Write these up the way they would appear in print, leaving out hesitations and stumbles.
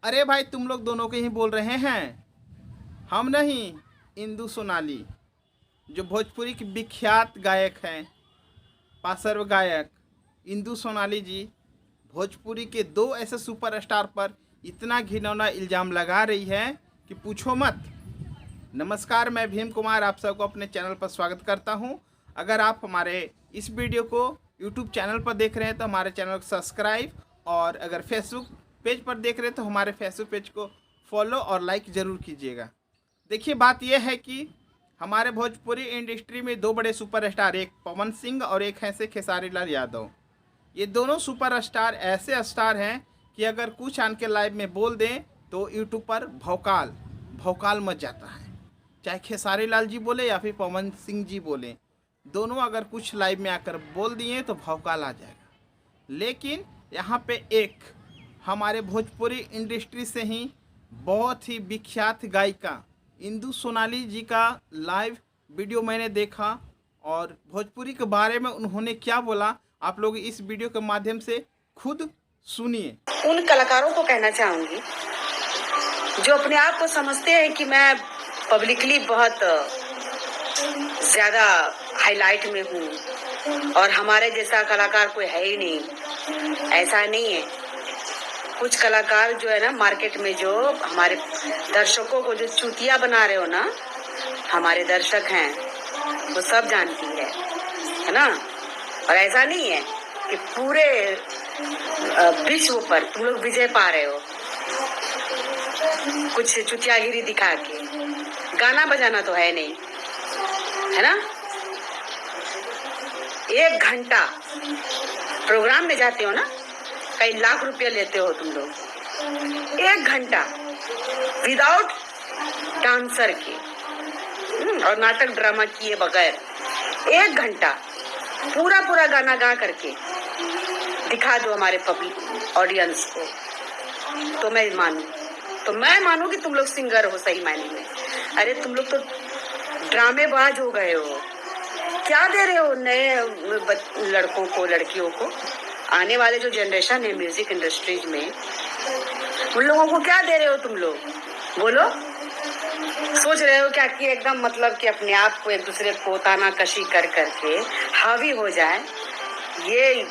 अरे भाई, तुम लोग दोनों के ही बोल रहे हैं, हम नहीं। इंदु सोनाली, जो भोजपुरी की विख्यात गायक हैं, पार्श्व गायक इंदु सोनाली जी भोजपुरी के दो ऐसे सुपरस्टार पर इतना घिनौना इल्ज़ाम लगा रही है कि पूछो मत। नमस्कार, मैं भीम कुमार आप सबको अपने चैनल पर स्वागत करता हूं। अगर आप हमारे इस वीडियो को यूट्यूब चैनल पर देख रहे हैं तो हमारे चैनल को सब्सक्राइब, और अगर फेसबुक पेज पर देख रहे हैं तो हमारे फेसबुक पेज को फॉलो और लाइक ज़रूर कीजिएगा। देखिए, बात यह है कि हमारे भोजपुरी इंडस्ट्री में दो बड़े सुपरस्टार, एक पवन सिंह और एक हैं से खेसारी लाल यादव। ये दोनों सुपरस्टार ऐसे स्टार हैं कि अगर कुछ आन के लाइव में बोल दें तो यूट्यूब पर भौकाल भौकाल मच जाता है। चाहे खेसारी लाल जी बोले या फिर पवन सिंह जी बोले, दोनों अगर कुछ लाइव में आकर बोल दिए तो भौकाल आ जाएगा। लेकिन यहाँ पे एक हमारे भोजपुरी इंडस्ट्री से ही बहुत ही विख्यात गायिका इंदु सोनाली जी का लाइव वीडियो मैंने देखा, और भोजपुरी के बारे में उन्होंने क्या बोला आप लोग इस वीडियो के माध्यम से खुद सुनिए। उन कलाकारों को कहना चाहूंगी जो अपने आप को समझते हैं कि मैं पब्लिकली बहुत ज्यादा हाईलाइट में हूँ और हमारे जैसा कलाकार कोई है ही नहीं। ऐसा नहीं है। कुछ कलाकार जो है ना, मार्केट में जो हमारे दर्शकों को जो चूतिया बना रहे हो ना, हमारे दर्शक हैं, वो सब जानती है ना। और ऐसा नहीं है कि पूरे विश्व पर तुम लोग विजय पा रहे हो कुछ चुतियागिरी दिखा के। गाना बजाना तो है नहीं, है ना। 1 घंटा प्रोग्राम में जाते हो ना, कई लाख रुपया लेते हो तुम लोग। 1 घंटा विदाउट डांसर के और नाटक ड्रामा किए बगैर 1 घंटा पूरा गाना गा करके दिखा दो हमारे पब्लिक ऑडियंस को, तो मैं मानूं कि तुम लोग सिंगर हो सही मायने में। अरे तुम लोग तो ड्रामेबाज हो गए हो। क्या दे रहे हो नए लड़कों को, लड़कियों को? आने वाले जो जनरेशन है म्यूजिक इंडस्ट्रीज में, उन लोगों को क्या दे रहे हो तुम लोग? बोलो। सोच रहे हो क्या कि एकदम मतलब कि अपने आप को एक दूसरे को ताना कशी कर करके हावी हो जाए? ये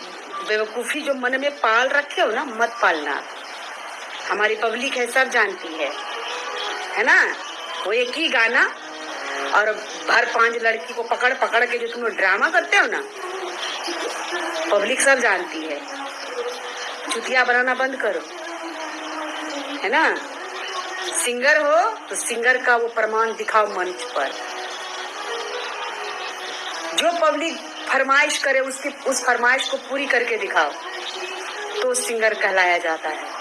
बेवकूफी जो मन में पाल रखे हो ना, मत पालना। हमारी पब्लिक है, सब जानती है ना। वो एक ही गाना और भर 5 लड़की को पकड़ पकड़ के जो तुम लोग ड्रामा करते हो ना, पब्लिक सब जानती है। चुतिया बनाना बंद करो, है ना। सिंगर हो तो सिंगर का वो प्रमाण दिखाओ मंच पर। जो पब्लिक फरमाइश करे उस फरमाइश को पूरी करके दिखाओ, तो सिंगर कहलाया जाता है।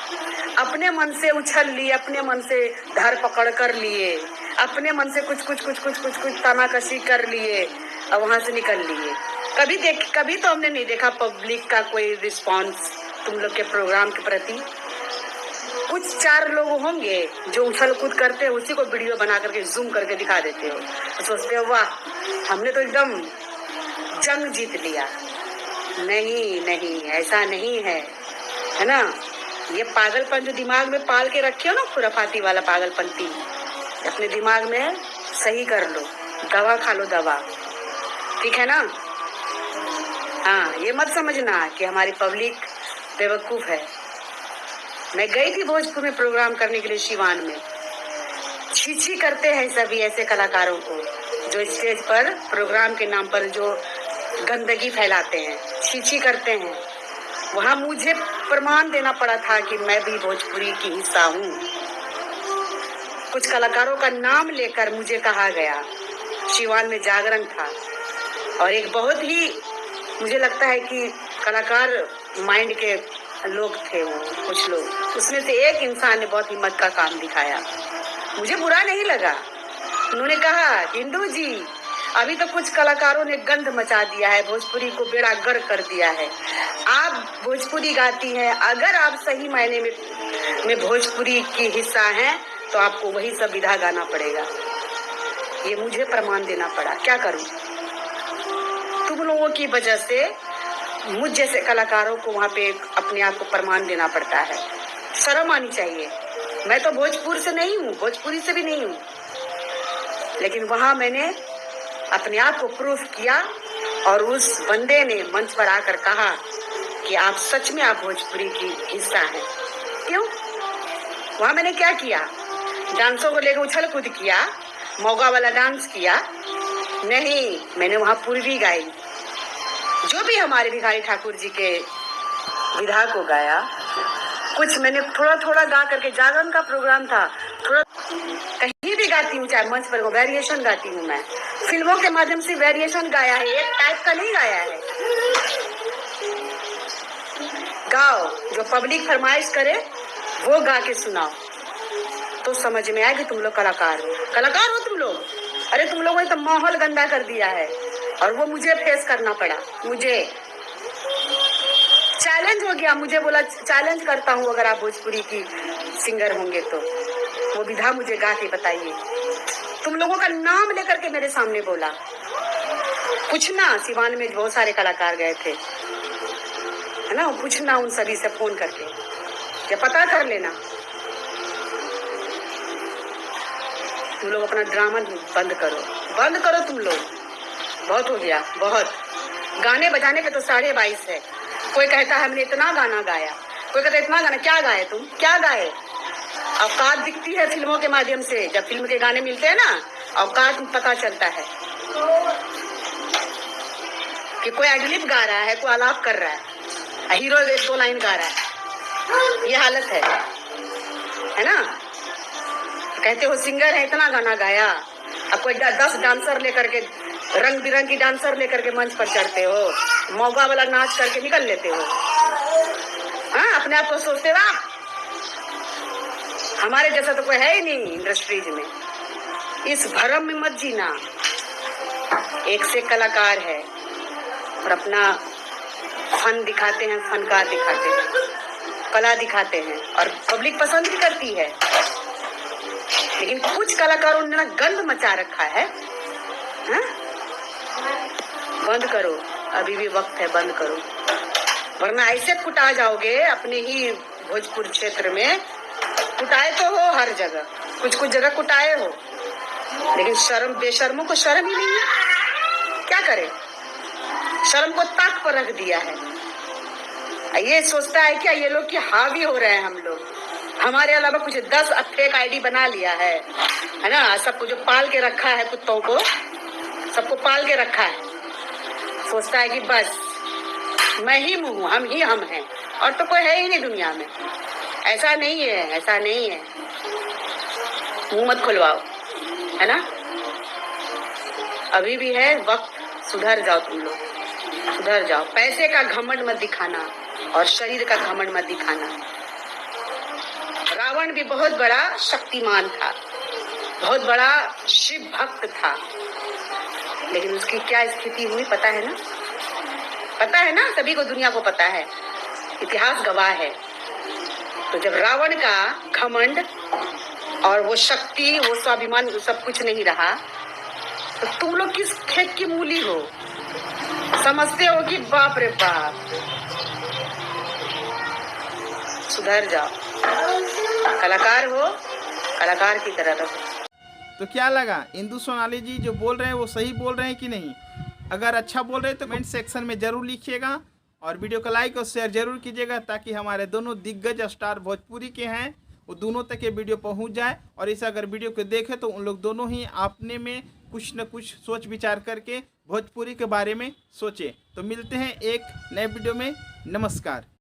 अपने मन से उछल लिए, अपने मन से धर पकड़ कर लिए, अपने मन से कुछ तानाकशी कर लिए और वहां से निकल लिए। कभी तो हमने नहीं देखा पब्लिक का कोई रिस्पांस तुम लोग के प्रोग्राम के प्रति। कुछ 4 लोग होंगे जो उछल कूद करते हैं, उसी को वीडियो बना करके जूम करके दिखा देते हो, तो सोचते हो वाह हमने तो एकदम जंग जीत लिया। नहीं, ऐसा नहीं है ना। ये पागलपन जो दिमाग में पाल के रखे हो ना, खुराफाती वाला पागलपंती, अपने दिमाग में सही कर लो। दवा खा लो, दवा, ठीक है ना। हाँ, ये मत समझना कि हमारी पब्लिक बेवकूफ है। मैं गई थी भोजपुर में प्रोग्राम करने के लिए, शिवान में। छी करते हैं सभी ऐसे कलाकारों को जो स्टेज पर प्रोग्राम के नाम पर जो गंदगी फैलाते हैं, छी करते हैं। वहां मुझे प्रमाण देना पड़ा था कि मैं भी भोजपुरी की हिस्सा हूँ। कुछ कलाकारों का नाम लेकर मुझे कहा गया। शिवान में जागरण था और एक बहुत ही, मुझे लगता है कि कलाकार माइंड के लोग थे वो, कुछ लोग। उसमें से एक इंसान ने बहुत हिम्मत का काम दिखाया, मुझे बुरा नहीं लगा। उन्होंने कहा, इंदु जी अभी तो कुछ कलाकारों ने गंद मचा दिया है, भोजपुरी को बेड़ा गर्क कर दिया है। आप भोजपुरी गाती हैं, अगर आप सही मायने में भोजपुरी की हिस्सा हैं तो आपको वही सब विधा गाना पड़ेगा। ये मुझे प्रमाण देना पड़ा, क्या करूं। तुम लोगों की वजह से मुझ जैसे कलाकारों को वहाँ पे अपने आप को प्रमाण देना पड़ता है। शर्म आनी चाहिए। मैं तो भोजपुर से नहीं हूँ, भोजपुरी से भी नहीं हूँ, लेकिन वहां मैंने अपने आप को प्रूफ किया और उस बंदे ने मंच पर आकर कहा कि आप सच में आप भोजपुरी की हिस्सा हैं। क्यों? वहां मैंने क्या किया? डांसों को लेकर उछल कूद किया, मोगा वाला डांस किया? नहीं, मैंने वहां पूर्वी गाई, जो भी हमारे भिखारी ठाकुर जी के विधा को गाया। कुछ मैंने थोड़ा थोड़ा गा करके, जागरण का प्रोग्राम था, थोड़ा कहीं भी गाती हूँ, चाहे मंच पर वेरिएशन गाती हूँ। मैं फिल्मों के माध्यम से वेरिएशन गाया है, एक टाइप का नहीं गाया है। गाओ, जो पब्लिक फरमाइश करे वो गा के सुनाओ, तो समझ में आए कि तुम लोग कलाकार हो। कलाकार हो तुम लोग। अरे तुम लोगों ने तो माहौल गंदा कर दिया है और वो मुझे फेस करना पड़ा। मुझे चैलेंज हो गया, मुझे बोला चैलेंज करता हूँ, अगर आप भोजपुरी की सिंगर होंगे तो वो विधा मुझे गा के बताइए। तुम लोगों का नाम लेकर के मेरे सामने बोला। पूछना, सिवान में बहुत सारे कलाकार गए थे, है ना, पूछना उन सभी से फोन करके, या पता कर लेना। तुम लोग अपना ड्रामा बंद करो, बंद करो तुम लोग। बहुत हो गया, बहुत। गाने बजाने के तो 22.5 है। कोई कहता है हमने इतना गाना गाया, कोई कहता है इतना गाना। क्या गाए तुम? क्या गाए? औकात दिखती है फिल्मों के माध्यम से। जब फिल्म के गाने मिलते हैं ना, औकात पता चलता है कि कोई एडलिप गा रहा है, कोई आलाप कर रहा है, हीरो 1-2 लाइन गा रहा है। ये हालत है ना। कहते हो सिंगर है, इतना गाना गाया। अब कोई 10 डांसर लेकर के, रंग बिरंगी डांसर लेकर के मंच पर चढ़ते हो, मौका वाला नाच करके निकल लेते हो। हाँ, अपने आप को सोचते रहा हमारे जैसा तो कोई है ही नहीं इंडस्ट्रीज में। इस भरम में मत जीना। एक से कलाकार है और अपना फन दिखाते हैं, फनकार दिखाते हैं, कला दिखाते हैं और पब्लिक पसंद भी करती है। लेकिन कुछ कलाकारों ने ना गंद मचा रखा है। हाँ? बंद करो, अभी भी वक्त है, बंद करो, वरना ऐसे कुटा जाओगे। अपने ही भोजपुर क्षेत्र में कुटाए तो हो हर जगह, कुछ कुछ जगह कुटाए हो, लेकिन शर्म, बेशर्मों को शर्म ही नहीं है। क्या करे? शर्म को ताक पर रख दिया है। ये सोचता है क्या ये लोग कि हावी हो रहे हैं हम लोग, हमारे अलावा कुछ 10 फेक आईडी बना लिया है ना। सबको जो पाल के रखा है, कुत्तों को सबको पाल के रखा है। सोचता है कि बस मैं ही हूँ, हम ही हम हैं, और तो कोई है ही नहीं दुनिया में। ऐसा नहीं है, ऐसा नहीं है। मुंह मत खुलवाओ, है ना। अभी भी है वक्त, सुधर जाओ तुम लोग, सुधर जाओ। पैसे का घमंड मत दिखाना और शरीर का घमंड मत दिखाना। रावण भी बहुत बड़ा शक्तिमान था, बहुत बड़ा शिव भक्त था, लेकिन उसकी क्या स्थिति हुई पता है ना। पता है ना, सभी को, दुनिया को पता है, इतिहास गवाह है। तो जब रावण का घमंड और वो शक्ति, वो स्वाभिमान, सब कुछ नहीं रहा, तो तुम लोग किस खेत की मूली हो? समझते हो कि बाप रे बाप। सुधर जाओ, कलाकार हो, कलाकार की तरह रहो। तो क्या लगा, इंदु सोनाली जी जो बोल रहे हैं वो सही बोल रहे हैं कि नहीं? अगर अच्छा बोल रहे हैं तो कमेंट सेक्शन में जरूर लिखिएगा और वीडियो को लाइक और शेयर जरूर कीजिएगा, ताकि हमारे दोनों दिग्गज स्टार भोजपुरी के हैं वो दोनों तक ये वीडियो पहुंच जाए। और इस अगर वीडियो को देखें तो उन लोग दोनों ही अपने में कुछ न कुछ सोच विचार करके भोजपुरी के बारे में सोचें। तो मिलते हैं एक नए वीडियो में। नमस्कार।